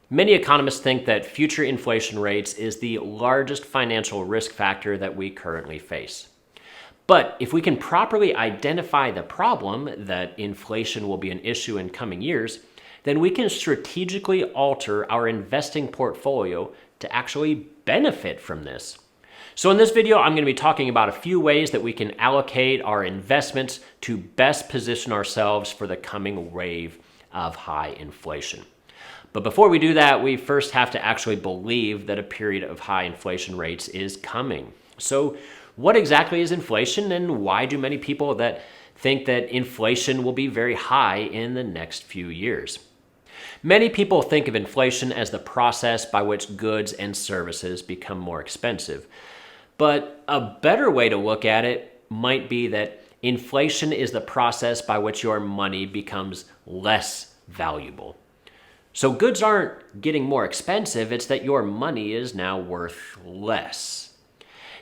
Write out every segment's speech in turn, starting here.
Many economists think that future inflation rates is the largest financial risk factor that we currently face. But if we can properly identify the problem that inflation will be an issue in coming years, then we can strategically alter our investing portfolio to actually benefit from this. So in this video, I'm going to be talking about a few ways that we can allocate our investments to best position ourselves for the coming wave of high inflation. But before we do that, we first have to actually believe that a period of high inflation rates is coming. So what exactly is inflation, and why do many people that think that inflation will be very high in the next few years? Many people think of inflation as the process by which goods and services become more expensive. But a better way to look at it might be that inflation is the process by which your money becomes less valuable. So goods aren't getting more expensive, it's that your money is now worth less.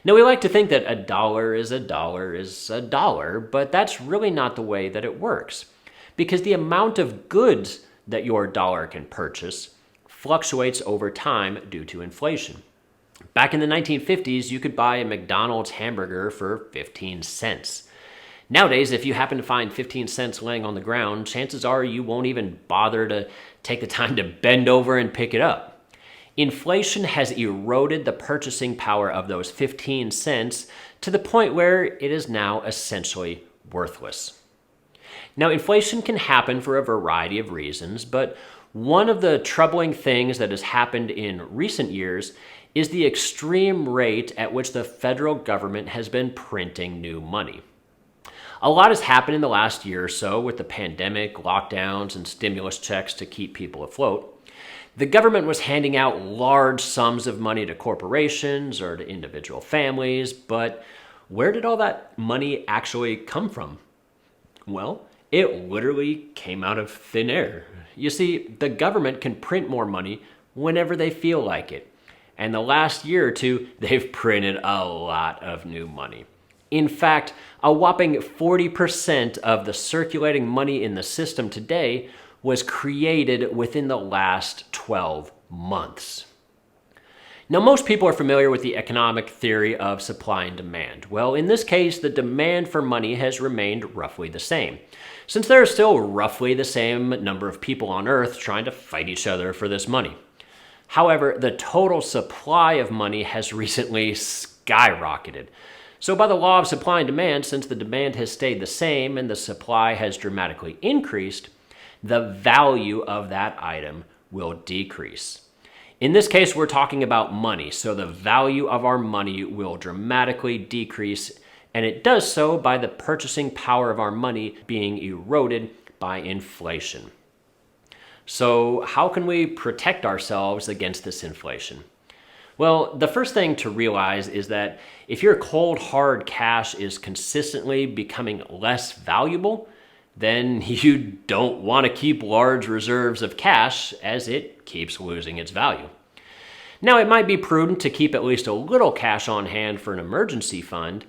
Now, we like to think that a dollar is a dollar is a dollar, but that's really not the way that it works, because the amount of goods that your dollar can purchase fluctuates over time due to inflation. Back in the 1950s, you could buy a McDonald's hamburger for 15 cents. Nowadays, if you happen to find 15 cents laying on the ground, chances are you won't even bother to take the time to bend over and pick it up. Inflation has eroded the purchasing power of those 15 cents to the point where it is now essentially worthless. Now, inflation can happen for a variety of reasons, but one of the troubling things that has happened in recent years is the extreme rate at which the federal government has been printing new money. A lot has happened in the last year or so with the pandemic, lockdowns, and stimulus checks to keep people afloat. The government was handing out large sums of money to corporations or to individual families, but where did all that money actually come from? Well, it literally came out of thin air. You see, the government can print more money whenever they feel like it. And the last year or two, they've printed a lot of new money. In fact, a whopping 40% of the circulating money in the system today was created within the last 12 months. Now, most people are familiar with the economic theory of supply and demand. Well, in this case, the demand for money has remained roughly the same, since there are still roughly the same number of people on Earth trying to fight each other for this money. However, the total supply of money has recently skyrocketed. So by the law of supply and demand, since the demand has stayed the same and the supply has dramatically increased, the value of that item will decrease. In this case, we're talking about money, so the value of our money will dramatically decrease, and it does so by the purchasing power of our money being eroded by inflation. So how can we protect ourselves against this inflation? Well, the first thing to realize is that if your cold, hard cash is consistently becoming less valuable, then you don't want to keep large reserves of cash as it keeps losing its value. Now, it might be prudent to keep at least a little cash on hand for an emergency fund.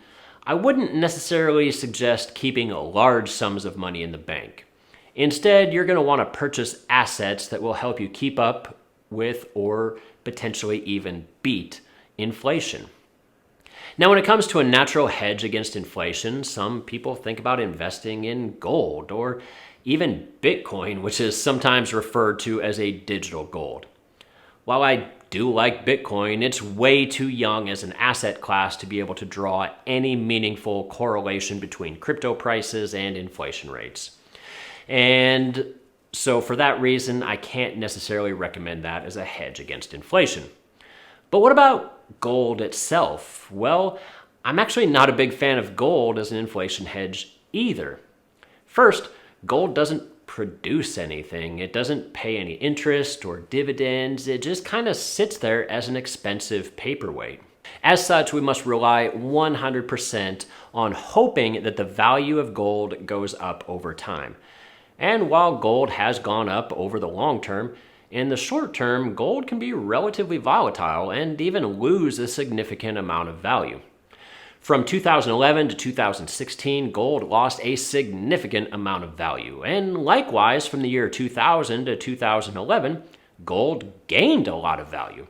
I wouldn't necessarily suggest keeping large sums of money in the bank. Instead, you're going to want to purchase assets that will help you keep up with or potentially even beat inflation. Now, when it comes to a natural hedge against inflation, some people think about investing in gold or even Bitcoin, which is sometimes referred to as a digital gold. While I do like Bitcoin, it's way too young as an asset class to be able to draw any meaningful correlation between crypto prices and inflation rates. And so for that reason, I can't necessarily recommend that as a hedge against inflation. But what about gold itself? Well, I'm actually not a big fan of gold as an inflation hedge either. First, gold doesn't produce anything. It doesn't pay any interest or dividends. It just kind of sits there as an expensive paperweight. As such, we must rely 100% on hoping that the value of gold goes up over time. And while gold has gone up over the long term, in the short term, gold can be relatively volatile and even lose a significant amount of value. From 2011 to 2016, gold lost a significant amount of value. And likewise, from the year 2000 to 2011, gold gained a lot of value.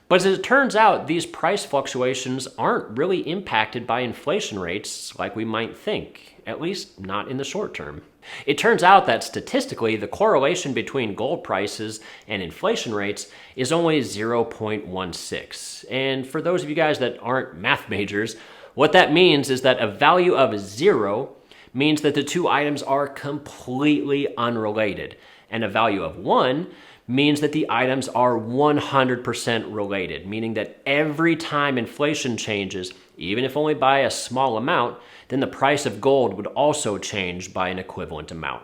But as it turns out, these price fluctuations aren't really impacted by inflation rates like we might think, at least not in the short term. It turns out that statistically, the correlation between gold prices and inflation rates is only 0.16. And for those of you guys that aren't math majors, what that means is that a value of 0 means that the two items are completely unrelated, and a value of 1 means that the items are 100% related, meaning that every time inflation changes, even if only by a small amount, then the price of gold would also change by an equivalent amount.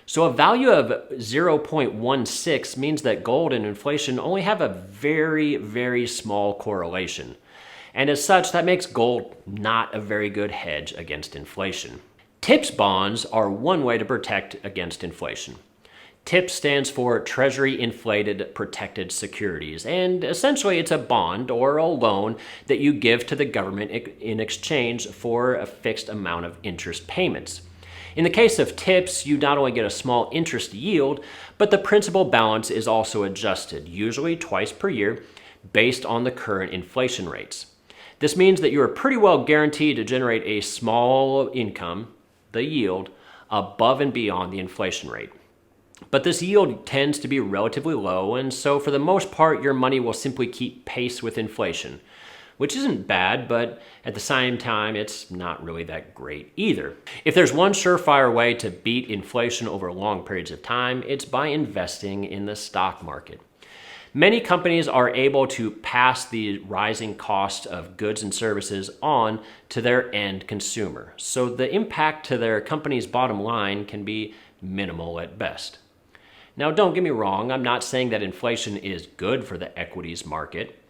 So a value of 0.16 means that gold and inflation only have a very, very small correlation. And as such, that makes gold not a very good hedge against inflation. TIPS bonds are one way to protect against inflation. TIPS stands for Treasury Inflated Protected Securities, and essentially it's a bond or a loan that you give to the government in exchange for a fixed amount of interest payments. In the case of TIPS, you not only get a small interest yield, but the principal balance is also adjusted, usually twice per year, based on the current inflation rates. This means that you are pretty well guaranteed to generate a small income, the yield, above and beyond the inflation rate. But this yield tends to be relatively low, and so for the most part, your money will simply keep pace with inflation, which isn't bad, but at the same time, it's not really that great either. If there's one surefire way to beat inflation over long periods of time, it's by investing in the stock market. Many companies are able to pass the rising cost of goods and services on to their end consumer, so the impact to their company's bottom line can be minimal at best. Now, don't get me wrong, I'm not saying that inflation is good for the equities market,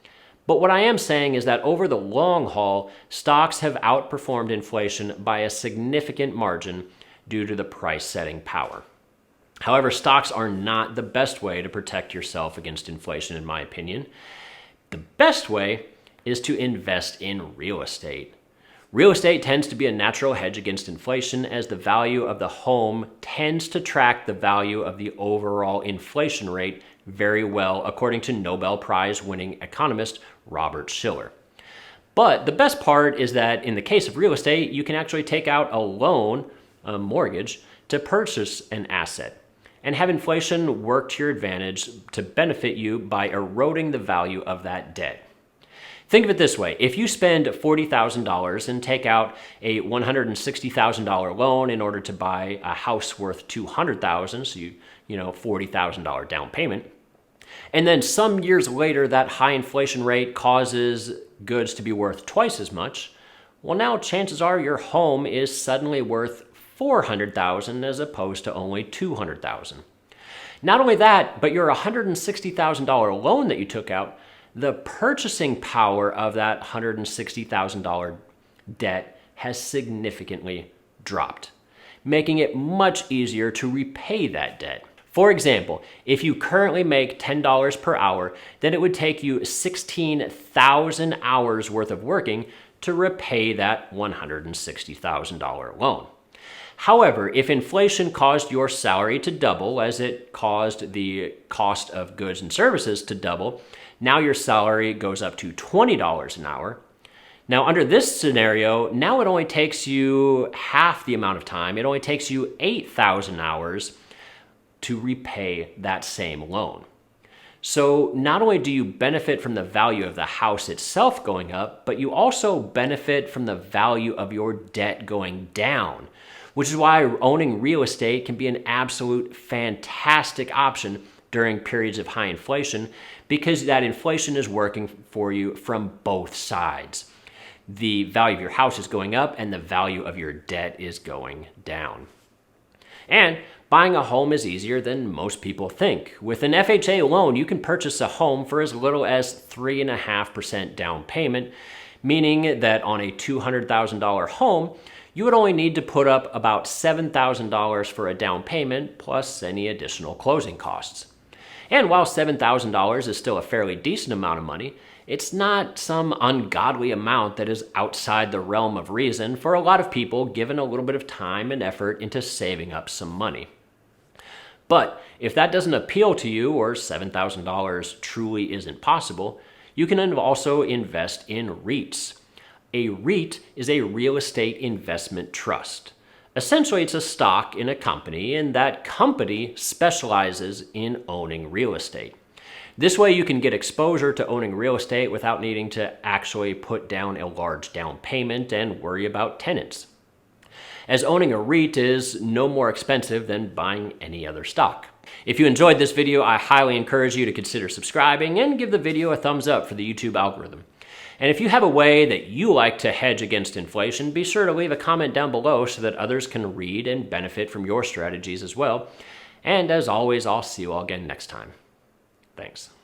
but what I am saying is that over the long haul, stocks have outperformed inflation by a significant margin due to the price-setting power. However, stocks are not the best way to protect yourself against inflation, in my opinion. The best way is to invest in real estate. Real estate tends to be a natural hedge against inflation, as the value of the home tends to track the value of the overall inflation rate very well, according to Nobel Prize winning economist Robert Shiller. But the best part is that in the case of real estate, you can actually take out a loan, a mortgage, to purchase an asset and have inflation work to your advantage to benefit you by eroding the value of that debt. Think of it this way. If you spend $40,000 and take out a $160,000 loan in order to buy a house worth $200,000, so $40,000 down payment, and then some years later that high inflation rate causes goods to be worth twice as much, well, now chances are your home is suddenly worth $400,000 as opposed to only $200,000. Not only that, but your $160,000 loan that you took out, the purchasing power of that $160,000 debt has significantly dropped, making it much easier to repay that debt. For example, if you currently make $10 per hour, then it would take you 16,000 hours worth of working to repay that $160,000 loan. However, if inflation caused your salary to double as it caused the cost of goods and services to double, now your salary goes up to $20 an hour. Now, under this scenario, now it only takes you half the amount of time. It only takes you 8,000 hours to repay that same loan. So not only do you benefit from the value of the house itself going up, but you also benefit from the value of your debt going down, which is why owning real estate can be an absolute fantastic option during periods of high inflation, because that inflation is working for you from both sides. The value of your house is going up and the value of your debt is going down. And buying a home is easier than most people think. With an FHA loan, you can purchase a home for as little as 3.5% down payment, meaning that on a $200,000 home, you would only need to put up about $7,000 for a down payment plus any additional closing costs. And while $7,000 is still a fairly decent amount of money, it's not some ungodly amount that is outside the realm of reason for a lot of people given a little bit of time and effort into saving up some money. But if that doesn't appeal to you, or $7,000 truly isn't possible, you can also invest in REITs. A REIT is a real estate investment trust. Essentially, it's a stock in a company, and that company specializes in owning real estate. This way you can get exposure to owning real estate without needing to actually put down a large down payment and worry about tenants, as owning a REIT is no more expensive than buying any other stock. If you enjoyed this video, I highly encourage you to consider subscribing and give the video a thumbs up for the YouTube algorithm. And if you have a way that you like to hedge against inflation, be sure to leave a comment down below so that others can read and benefit from your strategies as well. And as always, I'll see you all again next time. Thanks.